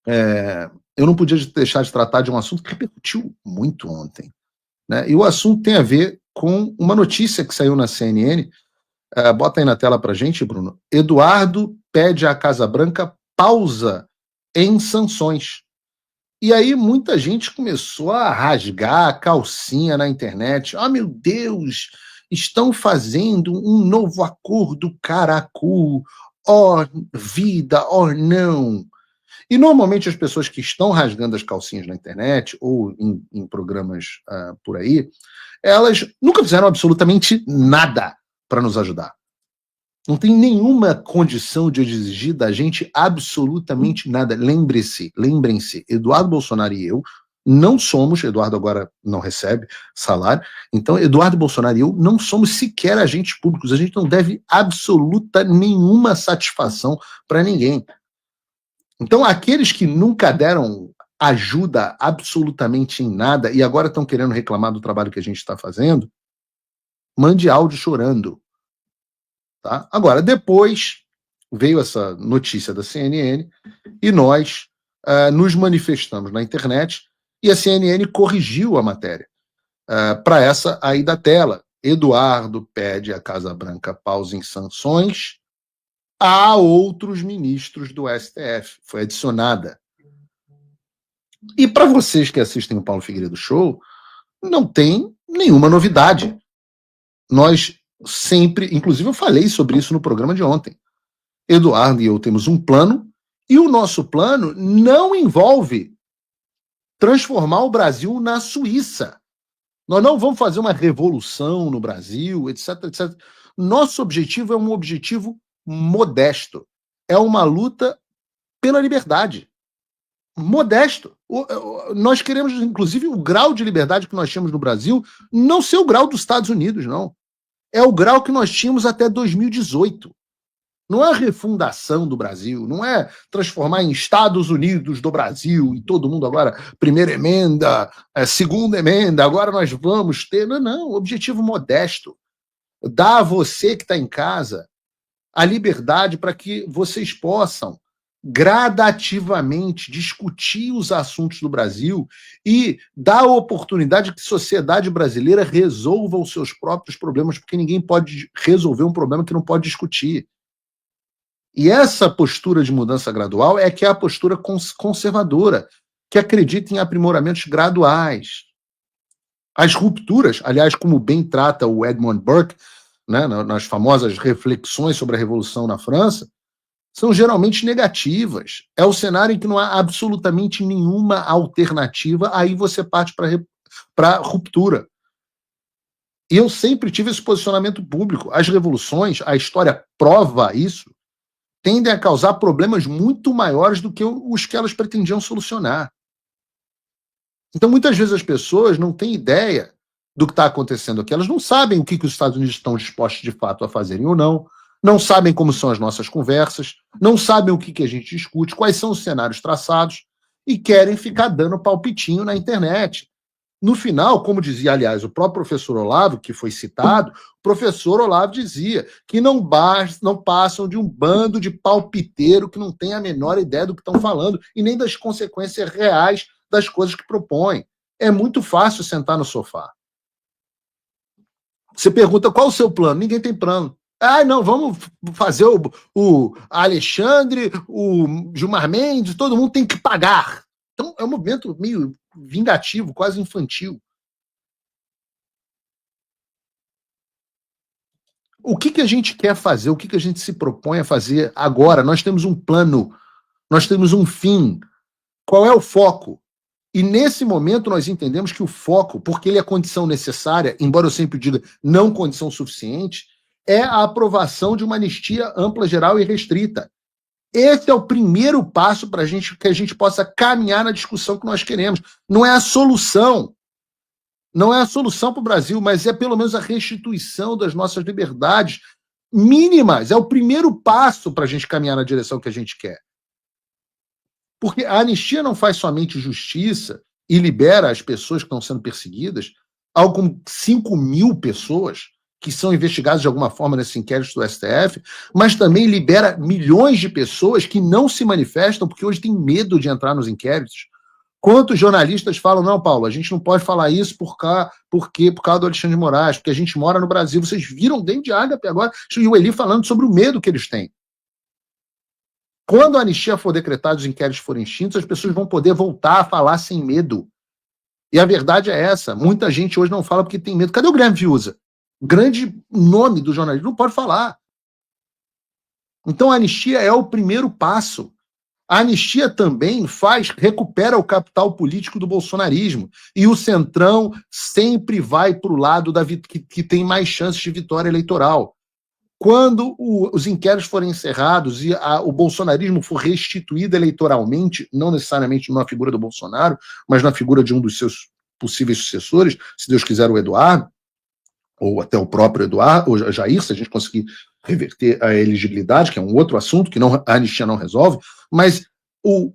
eu não podia deixar de tratar de um assunto que repercutiu muito ontem, né? E o assunto tem a ver com uma notícia que saiu na CNN. Bota aí na tela para gente, Bruno. Eduardo pede à Casa Branca pausa em sanções. E aí muita gente começou a rasgar a calcinha na internet. Ah, meu Deus, estão fazendo um novo acordo caracu, or vida, or não. E normalmente as pessoas que estão rasgando as calcinhas na internet ou em programas por aí, elas nunca fizeram absolutamente nada para nos ajudar. Não tem nenhuma condição de exigir da gente absolutamente nada. Lembrem-se, Eduardo Bolsonaro e eu não somos, Eduardo agora não recebe salário, então Eduardo Bolsonaro e eu não somos sequer agentes públicos, a gente não deve absoluta nenhuma satisfação para ninguém. Então aqueles que nunca deram ajuda absolutamente em nada e agora estão querendo reclamar do trabalho que a gente está fazendo, mande áudio chorando. Tá? Agora, depois veio essa notícia da CNN e nós nos manifestamos na internet e a CNN corrigiu a matéria para essa aí da tela. Eduardo pede à Casa Branca pausa em sanções a outros ministros do STF. Foi adicionada. E para vocês que assistem o Paulo Figueiredo Show, não tem nenhuma novidade. Nós sempre, inclusive eu falei sobre isso no programa de ontem. Eduardo e eu temos um plano, e o nosso plano não envolve transformar o Brasil na Suíça. Nós não vamos fazer uma revolução no Brasil, etc, etc. Nosso objetivo é um objetivo modesto. É uma luta pela liberdade. Modesto. Nós queremos, inclusive, o grau de liberdade que nós tínhamos no Brasil não ser o grau dos Estados Unidos, não. É o grau que nós tínhamos até 2018. Não é a refundação do Brasil, não é transformar em Estados Unidos do Brasil e todo mundo agora, primeira emenda, segunda emenda, agora nós vamos ter. Não, não, objetivo modesto. Dá a você que está em casa a liberdade para que vocês possam gradativamente discutir os assuntos do Brasil e dar a oportunidade que a sociedade brasileira resolva os seus próprios problemas, porque ninguém pode resolver um problema que não pode discutir. E essa postura de mudança gradual é que é a postura conservadora, que acredita em aprimoramentos graduais. As rupturas, aliás, como bem trata o Edmund Burke, né, nas famosas reflexões sobre a Revolução na França, são geralmente negativas. É o cenário em que não há absolutamente nenhuma alternativa, aí você parte para a ruptura. E eu sempre tive esse posicionamento público. As revoluções, a história prova isso, tendem a causar problemas muito maiores do que os que elas pretendiam solucionar. Então, muitas vezes as pessoas não têm ideia do que está acontecendo aqui. Elas não sabem o que os Estados Unidos estão dispostos de fato a fazerem ou não sabem como são as nossas conversas, não sabem o que a gente discute, quais são os cenários traçados, e querem ficar dando palpitinho na internet. No final, como dizia, aliás, o próprio professor Olavo, que foi citado, o professor Olavo dizia que não passam de um bando de palpiteiro que não tem a menor ideia do que estão falando e nem das consequências reais das coisas que propõem. É muito fácil sentar no sofá. Você pergunta qual o seu plano? Ninguém tem plano. Ah, não, vamos fazer o Alexandre, o Gilmar Mendes, todo mundo tem que pagar. Então, é um movimento meio vingativo, quase infantil. O que a gente quer fazer? O que a gente se propõe a fazer agora? Nós temos um plano, nós temos um fim. Qual é o foco? E nesse momento nós entendemos que o foco, porque ele é condição necessária, embora eu sempre diga não condição suficiente, é a aprovação de uma anistia ampla, geral e restrita. Esse é o primeiro passo para que a gente possa caminhar na discussão que nós queremos. Não é a solução. Não é a solução para o Brasil, mas é pelo menos a restituição das nossas liberdades mínimas. É o primeiro passo para a gente caminhar na direção que a gente quer. Porque a anistia não faz somente justiça e libera as pessoas que estão sendo perseguidas, algo como 5 mil pessoas que são investigados de alguma forma nesse inquérito do STF, mas também libera milhões de pessoas que não se manifestam porque hoje têm medo de entrar nos inquéritos. Quantos jornalistas falam, não, Paulo, a gente não pode falar isso por causa do Alexandre de Moraes, porque a gente mora no Brasil. Vocês viram dentro de Ágape agora, e o Eli falando sobre o medo que eles têm. Quando a anistia for decretada, os inquéritos forem extintos, as pessoas vão poder voltar a falar sem medo. E a verdade é essa. Muita gente hoje não fala porque tem medo. Cadê o Guilherme Fiuza? O grande nome do jornalismo. Não pode falar. Então a anistia é o primeiro passo. A anistia também recupera o capital político do bolsonarismo. E o Centrão sempre vai para o lado que tem mais chances de vitória eleitoral. Quando os inquéritos forem encerrados e o bolsonarismo for restituído eleitoralmente, não necessariamente na figura do Bolsonaro, mas na figura de um dos seus possíveis sucessores, se Deus quiser o Eduardo, ou até o próprio Eduardo, ou Jair, se a gente conseguir reverter a elegibilidade, que é um outro assunto que a anistia não resolve, mas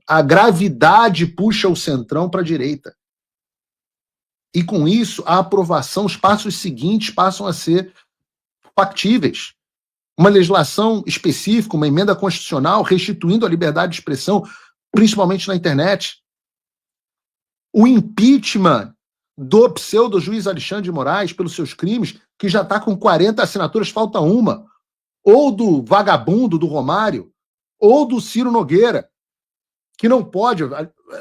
a gravidade puxa o Centrão para a direita. E com isso, a aprovação, os passos seguintes passam a ser factíveis. Uma legislação específica, uma emenda constitucional restituindo a liberdade de expressão, principalmente na internet. O impeachment do pseudo-juiz Alexandre de Moraes pelos seus crimes, que já está com 40 assinaturas, falta uma. Ou do vagabundo do Romário, ou do Ciro Nogueira, que não pode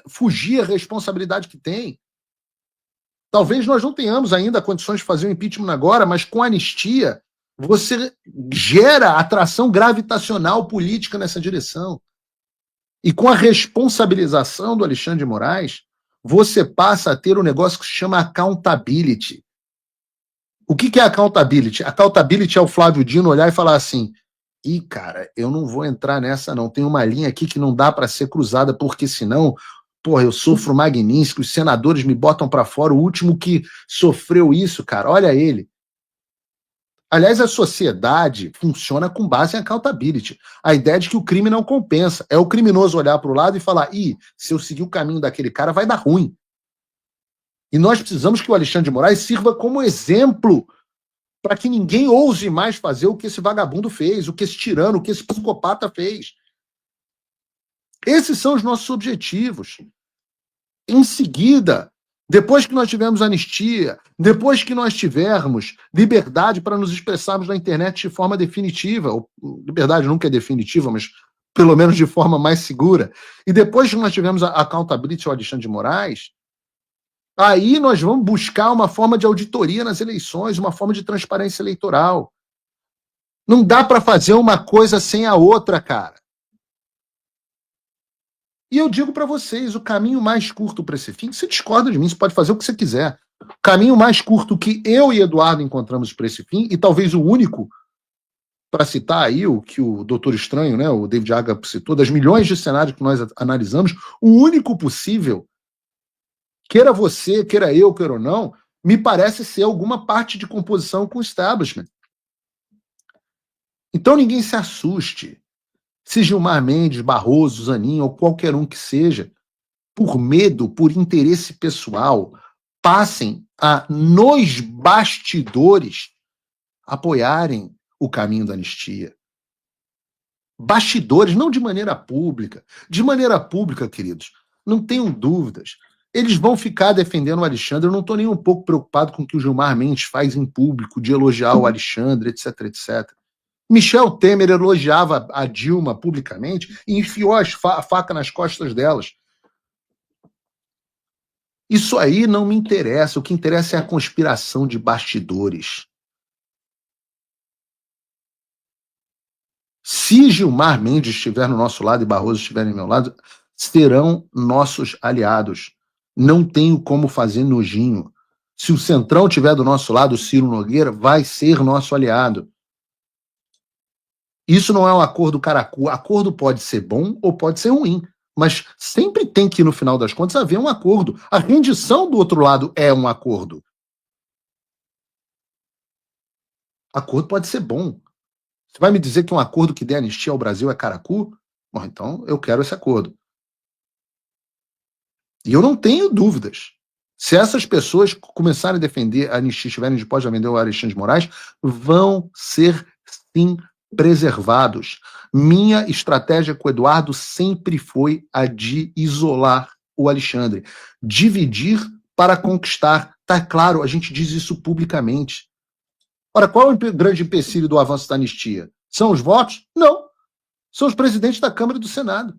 fugir à responsabilidade que tem. Talvez nós não tenhamos ainda condições de fazer o impeachment agora, mas com anistia você gera atração gravitacional política nessa direção. E com a responsabilização do Alexandre de Moraes, você passa a ter um negócio que se chama accountability. O que é accountability? Accountability é o Flávio Dino olhar e falar assim, cara, eu não vou entrar nessa não, tem uma linha aqui que não dá para ser cruzada, porque senão, eu sofro Magnitsky, os senadores me botam para fora, o último que sofreu isso, cara, olha ele. Aliás, a sociedade funciona com base em accountability. A ideia de que o crime não compensa. É o criminoso olhar para o lado e falar, se eu seguir o caminho daquele cara, vai dar ruim. E nós precisamos que o Alexandre de Moraes sirva como exemplo para que ninguém ouse mais fazer o que esse vagabundo fez, o que esse tirano, o que esse psicopata fez. Esses são os nossos objetivos. Em seguida, depois que nós tivermos anistia, depois que nós tivermos liberdade para nos expressarmos na internet de forma definitiva, liberdade nunca é definitiva, mas pelo menos de forma mais segura, e depois que nós tivermos a accountability ao Alexandre de Moraes, aí nós vamos buscar uma forma de auditoria nas eleições, uma forma de transparência eleitoral. Não dá para fazer uma coisa sem a outra, cara. E eu digo para vocês, o caminho mais curto para esse fim, você discorda de mim, você pode fazer o que você quiser. O caminho mais curto que eu e Eduardo encontramos para esse fim, e talvez o único, para citar aí o que o Doutor Estranho, né, o David Aga citou, das milhões de cenários que nós analisamos, o único possível, queira você, queira eu, queira ou não, me parece ser alguma parte de composição com o establishment. Então ninguém se assuste. Se Gilmar Mendes, Barroso, Zanin ou qualquer um que seja, por medo, por interesse pessoal, passem a, nos bastidores, apoiarem o caminho da anistia. Bastidores, não de maneira pública. De maneira pública, queridos, não tenham dúvidas. Eles vão ficar defendendo o Alexandre. Eu não estou nem um pouco preocupado com o que o Gilmar Mendes faz em público, de elogiar o Alexandre, etc, etc. Michel Temer elogiava a Dilma publicamente e enfiou a faca nas costas delas. Isso aí não me interessa. O que interessa é a conspiração de bastidores. Se Gilmar Mendes estiver no nosso lado e Barroso estiver no meu lado, serão nossos aliados. Não tenho como fazer nojinho. Se o Centrão estiver do nosso lado, o Ciro Nogueira vai ser nosso aliado. Isso não é um acordo caracu. Acordo pode ser bom ou pode ser ruim. Mas sempre tem que, no final das contas, haver um acordo. A rendição do outro lado é um acordo. Acordo pode ser bom. Você vai me dizer que um acordo que dê anistia ao Brasil é caracu? Bom, então eu quero esse acordo. E eu não tenho dúvidas Se essas pessoas começarem a defender a anistia, estiverem dispostas a vender o Alexandre de Moraes, vão ser, sim, preservados. Minha estratégia com o Eduardo sempre foi a de isolar o Alexandre. Dividir para conquistar. Tá claro, a gente diz isso publicamente. Ora, qual é o grande empecilho do avanço da anistia? São os votos? Não. São os presidentes da Câmara e do Senado.